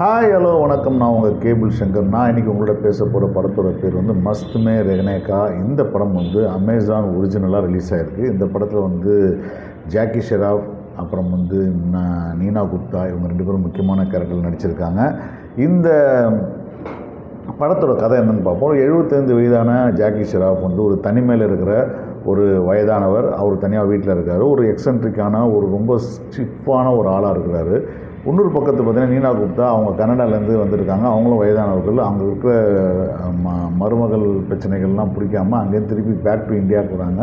Hi hello வணக்கம். நான் உங்கள் கேபிள் சங்கர். நான் இன்றைக்கி உங்களோட பேச போகிற படத்தோட பேர் வந்து மஸ்த் மே ரெஹ்னே கா. இந்த படம் வந்து அமேசான் ஒரிஜினலாக ரிலீஸ் ஆகிருக்கு. இந்த படத்தில் வந்து ஜாக்கி ஷெராஃப், அப்புறம் வந்து நீனா குப்தா, இவங்க ரெண்டு பேரும் முக்கியமான கேரக்டர் நடிச்சிருக்காங்க. இந்த படத்தோட கதை என்னென்னு பார்ப்போம். 75 வயதான ஜாக்கி ஷெராஃப் வந்து ஒரு தனிமையில் இருக்கிற ஒரு வயதானவர். அவர் தனியாக வீட்டில் இருக்கார். ஒரு எக்ஸென்ட்ரிக்கான ஒரு ரொம்ப ஸ்ட்ரிப்பான ஒரு ஆளாக இருக்கிறாரு. இன்னொரு பக்கத்தில் பார்த்தீங்கன்னா நீனா குப்தா, அவங்க கனடாலேருந்து வந்திருக்காங்க. அவங்களும் வயதானவர்கள். அங்கே இருக்கிற மருமகள் பிரச்சனைகள்லாம் பிடிக்காமல் அங்கேருந்து திருப்பி பேக் டு இந்தியாவுக்கு வராங்க.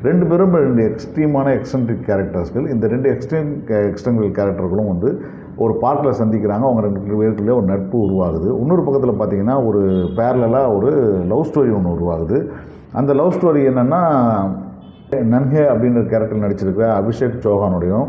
ரெண்டு பேரும் ரெண்டு எக்ஸ்ட்ரீமான எக்ஸென்ட்ரிக் கேரக்டர்ஸ்கள். இந்த ரெண்டு எக்ஸ்ட்ரீம் கேரக்டர்களும் வந்து ஒரு பார்க்கில் சந்திக்கிறாங்க. அவங்க ரெண்டு பேருக்குள்ளே ஒரு நட்பு உருவாகுது. இன்னொரு பக்கத்தில் பார்த்திங்கன்னா ஒரு பேரலாக ஒரு லவ் ஸ்டோரி ஒன்று உருவாகுது. அந்த லவ் ஸ்டோரி என்னென்னா, நன்ஹே அப்படின்ற கேரக்டர் நடிச்சிருக்கிற அபிஷேக் சௌஹானுடையும்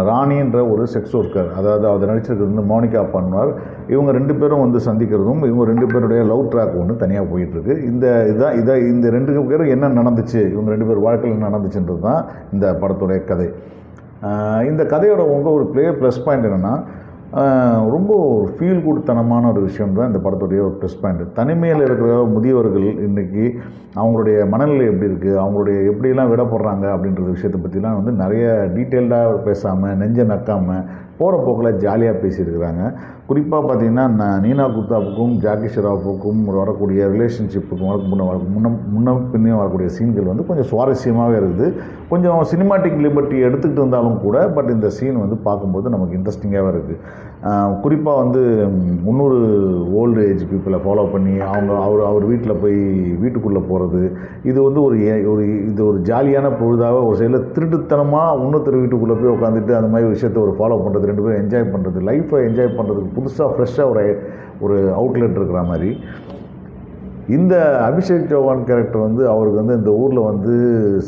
ராணின்ற ஒரு செக்ஸ் ஒர்க்கர், அதாவது அவர் நடிச்சிருக்கிறது வந்து மோனிகா பன்வார், இவங்க ரெண்டு பேரும் வந்து சந்திக்கிறதும், இவங்க ரெண்டு பேருடைய லவ் ட்ராக் ஒன்று தனியாக போயிட்டுருக்கு. இந்த ரெண்டு பேரும் என்ன நடந்துச்சு, இவங்க ரெண்டு பேர் வாழ்க்கையில் என்ன நடந்துச்சுன்றது தான் இந்த படத்துடைய கதை. இந்த கதையோட ஒரு ப்ளஸ் பாயிண்ட் என்னென்னா, ரொம்ப ஃபீல் குட்தனமான ஒரு விஷயம் தான் இந்த படத்துடைய ஒரு ப்ளஸ் பாயிண்ட். தனிமையில் இருக்கிற முதியவர்கள் இன்றைக்கி அவங்களுடைய மனநிலை எப்படி இருக்குது, அவங்களுடைய எப்படிலாம் விடப்படுறாங்க அப்படின்ற விஷயத்தை பற்றிலாம் வந்து நிறைய டீட்டெயில்டாக பேசாமல், நெஞ்ச நக்காமல், போகிற போக்கில் ஜாலியாக பேசியிருக்கிறாங்க. குறிப்பாக பார்த்திங்கன்னா நீனா குப்தாவுக்கும் ஜாக்கி ஷெராஃபுக்கும் வரக்கூடிய ரிலேஷன்ஷிப்புக்கும் முன்ன பின்னையும் வரக்கூடிய சீன்கள் வந்து கொஞ்சம் சுவாரஸ்யமாகவே இருக்குது. கொஞ்சம் சினிமாட்டிக் லிபர்ட்டி எடுத்துக்கிட்டு இருந்தாலும் கூட, பட் இந்த சீன் வந்து பார்க்கும்போது நமக்கு இன்ட்ரெஸ்டிங்காகவே இருக்குது. குறிப்பாக வந்து 300 ஓல்டு ஏஜ் பீப்புளை ஃபாலோ பண்ணி அவர் வீட்டில் போய் வீட்டுக்குள்ளே போகிறது, இது வந்து ஒரு ஜாலியான பொழுதாக ஒரு சைடில் திருட்டுத்தனமாக இன்னொருத்தர் வீட்டுக்குள்ளே போய் உட்காந்துட்டு அந்த மாதிரி விஷயத்தை ஒரு ஃபாலோ பண்ணுறது, ரெண்டு பேரும் என்ஜாய் பண்ணுறது, லைஃப்பை என்ஜாய் பண்ணுறதுக்கு புதுசாக ஃப்ரெஷ்ஷாக ஒரு அவுட்லெட் இருக்கிற மாதிரி. இந்த அபிஷேக் சௌஹான் கேரக்டர் வந்து அவருக்கு வந்து இந்த ஊரில் வந்து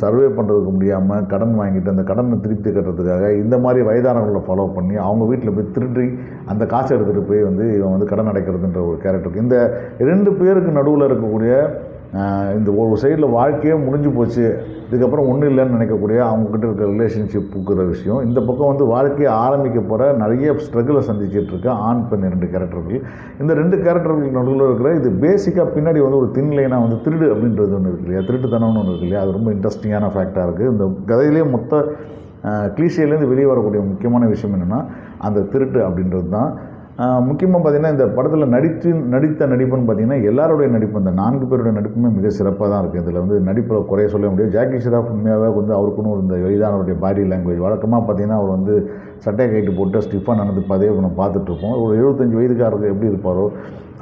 சர்வே பண்ணுறதுக்கு முடியாமல் கடன் வாங்கிட்டு அந்த கடனை திருப்பி கட்டுறதுக்காக இந்த மாதிரி வயதானவர்களை ஃபாலோ பண்ணி அவங்க வீட்டில் போய் திருடி அந்த காசை எடுத்துகிட்டு போய் வந்து இவன் வந்து கடன் அடைக்கிறதுன்ற ஒரு கேரக்டருக்கு, இந்த ரெண்டு பேருக்கு நடுவில் இருக்கக்கூடிய இந்த ஒரு சைடில் வாழ்க்கையே முடிஞ்சு போச்சு, இதுக்கப்புறம் ஒன்றும் இல்லைன்னு நினைக்கக்கூடிய அவங்கக்கிட்ட இருக்கிற ரிலேஷன்ஷிப்புங்கிற விஷயம், இந்த பக்கம் வந்து வாழ்க்கையை ஆரம்பிக்க போகிற நிறைய ஸ்ட்ரகிளை சந்திச்சிட்டு இருக்க ஆண் பெண் ரெண்டு கேரக்டர்கள். இந்த ரெண்டு கேரக்டர்களுக்கு நடுவில் இருக்கிற இது பேசிக்காக பின்னாடி வந்து ஒரு தின் லைனாக வந்து திருடு அப்படின்றது ஒன்று இருக்கு இல்லையா, திருட்டுத்தனம்னு ஒன்று இருக்கு இல்லையா, அது ரொம்ப இன்ட்ரெஸ்டிங்கான ஃபேக்டாக இருக்குது. இந்த கதையிலே மொத்த கிளீஷேலேருந்து வெளியே வரக்கூடிய முக்கியமான விஷயம் என்னென்னா அந்த திருட்டு அப்படின்றது தான். முக்கியமாக பார்த்திங்கன்னா இந்த படத்தில் நடித்த நடிப்புன்னு பார்த்திங்கன்னா எல்லாருடைய நடிப்பு, அந்த 4 பேருடைய நடிப்புமே மிக சிறப்பாக தான் இருக்குது. இதில் வந்து நடிப்பில் குறைய சொல்ல முடியாது. ஜாக்கி ஷெராஃப் உண்மையாகவே வந்து அவருக்குன்னு இந்த வயதானவருடைய பாடி லாங்குவேஜ், வழக்கமாக பார்த்திங்கன்னா அவர் வந்து சட்டை கைட்டு போட்டு ஸ்டிஃபாக நடந்து நம்ம பார்த்துட்ருப்போம். ஒரு 75 வயதுக்காரருக்கு எப்படி இருப்பாரோ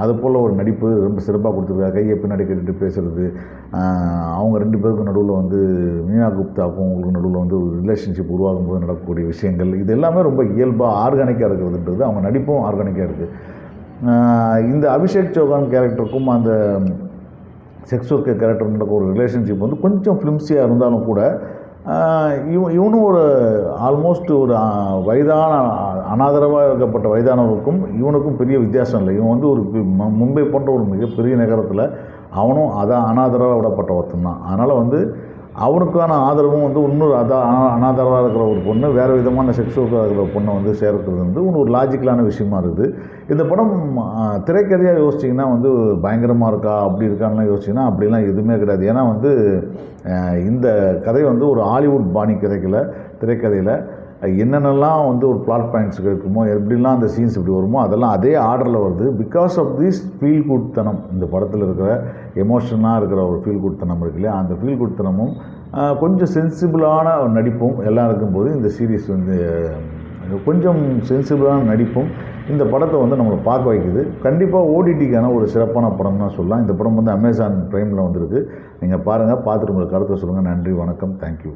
அது போல் ஒரு நடிப்பு ரொம்ப சிறப்பாக கொடுத்துருக்காரு. கையை பின்னாடி கேட்டுட்டு பேசுகிறது, அவங்க ரெண்டு பேருக்கும் நடுவில் வந்து நீனா குப்தாவுக்கும் அவங்களுக்கு நடுவில் வந்து ஒரு ரிலேஷன்ஷிப் உருவாகும் போது நடக்கக்கூடிய விஷயங்கள், இது எல்லாமே ரொம்ப இயல்பாக ஆர்கானிக்காக இருக்கிறதுன்றது, அவங்க நடிப்பும் ஆர்கானிக்காக இருக்குது. இந்த அபிஷேக் சௌஹான் கேரக்டருக்கும் அந்த செக்ஸ் ஒர்க்கர் கேரக்டர் நடக்க ஒரு ரிலேஷன்ஷிப் வந்து கொஞ்சம் ஃபிலிம்ஸியாக இருந்தாலும் கூட இவனும் ஒரு ஆல்மோஸ்ட் ஒரு வயதான அனாதரவாக இருக்கப்பட்ட வயதானவருக்கும் இவனுக்கும் பெரிய வித்தியாசம் இல்லை. இவன் வந்து ஒரு மும்பை போன்ற ஒரு மிகப்பெரிய நகரத்தில் அவனும் அனாதரவாக விடப்பட்ட ஒருத்தன் தான். அதனால் வந்து அவனுக்கான ஆதரவும் வந்து இன்னொரு அனாதரவாக இருக்கிற ஒரு பொண்ணு வேறு விதமான செக்ஸ் ஒர்க்காக இருக்கிற பொண்ணை வந்து சேர்க்கிறது வந்து ஒரு லாஜிக்கலான விஷயமா இருக்குது. இந்த படம் திரைக்கதையாக யோசிச்சிங்கன்னா வந்து பயங்கரமாக இருக்கா அப்படி இருக்கான்லாம் யோசிச்சிங்கன்னா அப்படிலாம் எதுவுமே கிடையாது. ஏன்னா வந்து இந்த கதை வந்து ஒரு ஹாலிவுட் பாணி திரைக்கதையில் என்னென்னலாம் வந்து ஒரு பிளாட் பாயிண்ட்ஸ் இருக்குமோ, எப்படிலாம் அந்த சீன்ஸ் இப்படி வருமோ அதெல்லாம் அதே ஆர்டரில் வருது. பிகாஸ் ஆஃப் திஸ் ஃபீல் குட்தனம், இந்த படத்தில் இருக்கிற எமோஷனாக இருக்கிற ஒரு ஃபீல் குட்தனம் இருக்கு இல்லையா, அந்த ஃபீல் குட்தனமும் கொஞ்சம் சென்சிபிளான நடிப்பும் எல்லாம் இருக்கும்போது இந்த சீரீஸ் வந்து கொஞ்சம் சென்சிபிளான நடிப்பும் இந்த படத்தை வந்து நம்மளை பார்க்க வைக்குது. கண்டிப்பாக ஓடிடிக்கான ஒரு சிறப்பான படம் தான் சொல்லலாம். இந்த படம் வந்து அமேசான் ப்ரைமில் வந்துருக்கு. நீங்கள் பாருங்கள், பார்த்துட்டு உங்களுக்கு கருத்தை சொல்லுங்கள். நன்றி, வணக்கம், தேங்க்யூ.